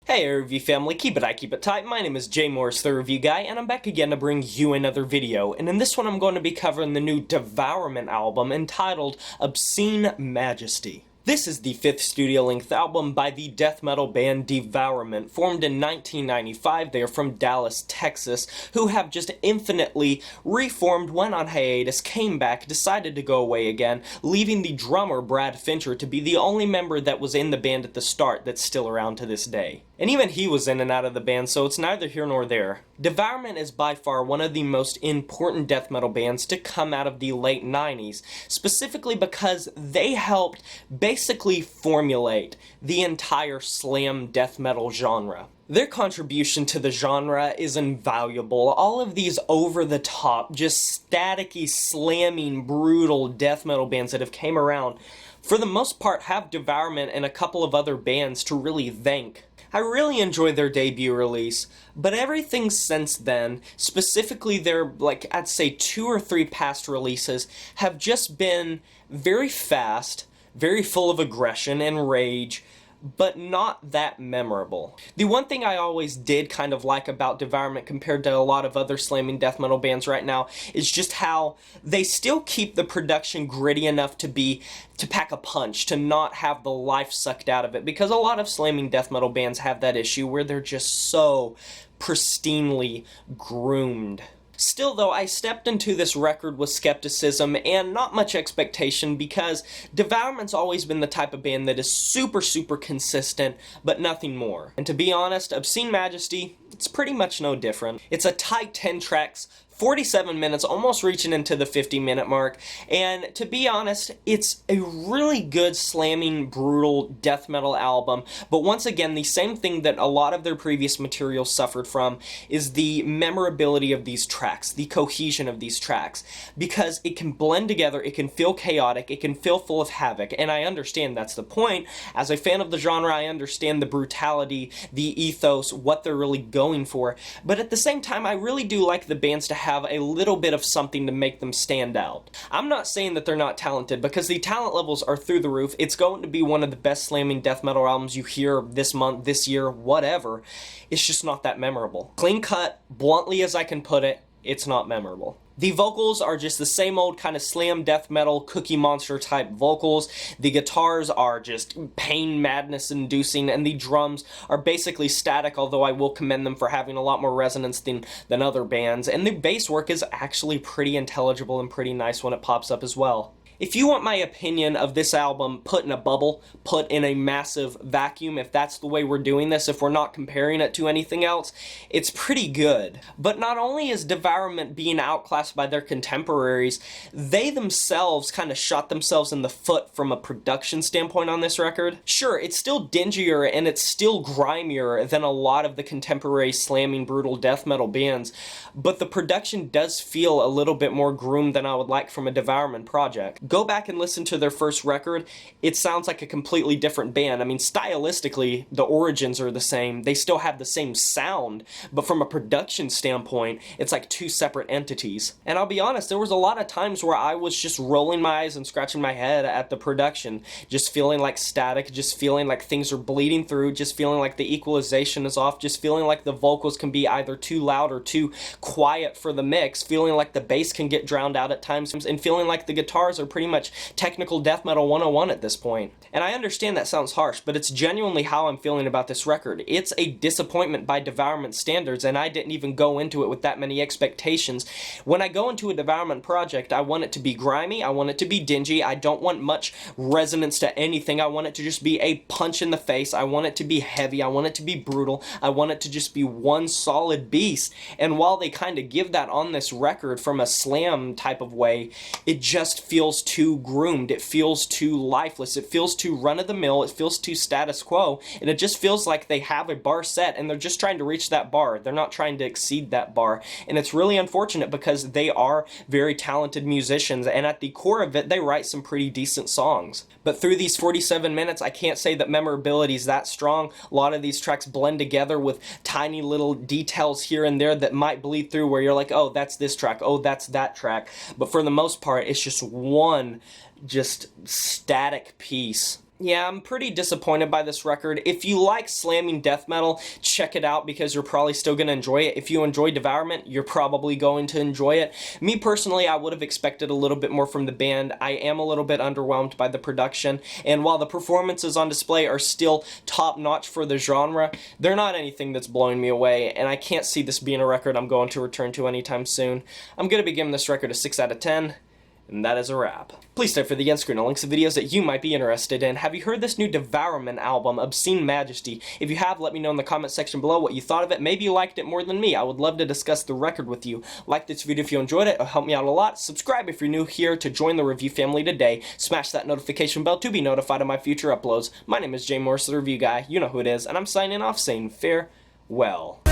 Hey review family, keep it tight. My name is Jay Morris, the review guy, and I'm back again to bring you another video. And in this one I'm going to be covering the new Devourment album entitled Obscene Majesty. This is the fifth studio-length album by the death metal band Devourment, formed in 1995. They are from Dallas, Texas, who have just infinitely reformed, went on hiatus, came back, decided to go away again, leaving the drummer Brad Fincher to be the only member that was in the band at the start that's still around to this day. And even he was in and out of the band, so it's neither here nor there. Devourment is by far one of the most important death metal bands to come out of the late 90s, specifically because they helped basically formulate the entire slam death metal genre. Their contribution to the genre is invaluable. All of these over-the-top, just staticky, slamming, brutal death metal bands that have came around, for the most part, have Devourment and a couple of other bands to really thank. I really enjoyed their debut release, but everything since then, specifically their, I'd say 2 or 3 past releases, have just been very fast, very full of aggression and rage, but not that memorable. The one thing I always did kind of like about Devourment compared to a lot of other slamming death metal bands right now is just how they still keep the production gritty enough to pack a punch, to not have the life sucked out of it, because a lot of slamming death metal bands have that issue where they're just so pristinely groomed. Still though, I stepped into this record with skepticism and not much expectation because Devourment's always been the type of band that is super consistent, but nothing more. And to be honest, Obscene Majesty, it's pretty much no different. It's a tight 10 tracks, 47 minutes, almost reaching into the 50-minute mark, and to be honest, it's a really good slamming, brutal death metal album, but once again, the same thing that a lot of their previous material suffered from is the memorability of these tracks, the cohesion of these tracks, because it can blend together, it can feel chaotic, it can feel full of havoc, and I understand that's the point. As a fan of the genre, I understand the brutality, the ethos, what they're really going for, but at the same time, I really do like the bands to have a little bit of something to make them stand out. I'm not saying that they're not talented, because the talent levels are through the roof. It's going to be one of the best slamming death metal albums you hear this month, this year, whatever. It's just not that memorable. Clean cut, bluntly as I can put it, it's not memorable. The vocals are just the same old kind of slam death metal Cookie Monster type vocals. The guitars are just pain madness inducing, and the drums are basically static, although I will commend them for having a lot more resonance than other bands. And the bass work is actually pretty intelligible and pretty nice when it pops up as well. If you want my opinion of this album put in a bubble, put in a massive vacuum, if that's the way we're doing this, if we're not comparing it to anything else, it's pretty good. But not only is Devourment being outclassed by their contemporaries, they themselves kind of shot themselves in the foot from a production standpoint on this record. Sure, it's still dingier and it's still grimier than a lot of the contemporary slamming brutal death metal bands, but the production does feel a little bit more groomed than I would like from a Devourment project. Go back and listen to their first record, it sounds like a completely different band. I mean, stylistically, the origins are the same, they still have the same sound, but from a production standpoint, it's like 2 separate entities. And I'll be honest, there was a lot of times where I was just rolling my eyes and scratching my head at the production, just feeling like static, just feeling like things are bleeding through, just feeling like the equalization is off, just feeling like the vocals can be either too loud or too quiet for the mix, feeling like the bass can get drowned out at times, and feeling like the guitars are pretty much technical death metal 101 at this point. And I understand that sounds harsh, but it's genuinely how I'm feeling about this record. It's a disappointment by Devourment standards, and I didn't even go into it with that many expectations. When I go into a Devourment project, I want it to be grimy, I want it to be dingy, I don't want much resonance to anything, I want it to just be a punch in the face, I want it to be heavy, I want it to be brutal, I want it to just be one solid beast. And while they kind of give that on this record from a slam type of way, it just feels too groomed, it feels too lifeless, it feels too run-of-the-mill, it feels too status quo, and it just feels like they have a bar set and they're just trying to reach that bar. They're not trying to exceed that bar, and it's really unfortunate because they are very talented musicians, and at the core of it, they write some pretty decent songs. But through these 47 minutes, I can't say that memorability is that strong. A lot of these tracks blend together with tiny little details here and there that might bleed through where you're like, oh, that's this track, oh, that's that track. But for the most part, it's just one just static piece. Yeah, I'm pretty disappointed by this record. If you like slamming death metal, check it out because you're probably still going to enjoy it. If you enjoy Devourment, you're probably going to enjoy it. Me personally, I would have expected a little bit more from the band. I am a little bit underwhelmed by the production, and while the performances on display are still top-notch for the genre, they're not anything that's blowing me away, and I can't see this being a record I'm going to return to anytime soon. I'm going to be giving this record a 6 out of 10. And that is a wrap. Please stay for the end screen links of videos that you might be interested in. Have you heard this new Devourment album, Obscene Majesty? If you have, let me know in the comment section below what you thought of it. Maybe you liked it more than me. I would love to discuss the record with you. Like this video if you enjoyed it. It'll help me out a lot. Subscribe if you're new here to join the review family today. Smash that notification bell to be notified of my future uploads. My name is Jay Morris, the Review Guy. You know who it is. And I'm signing off saying farewell.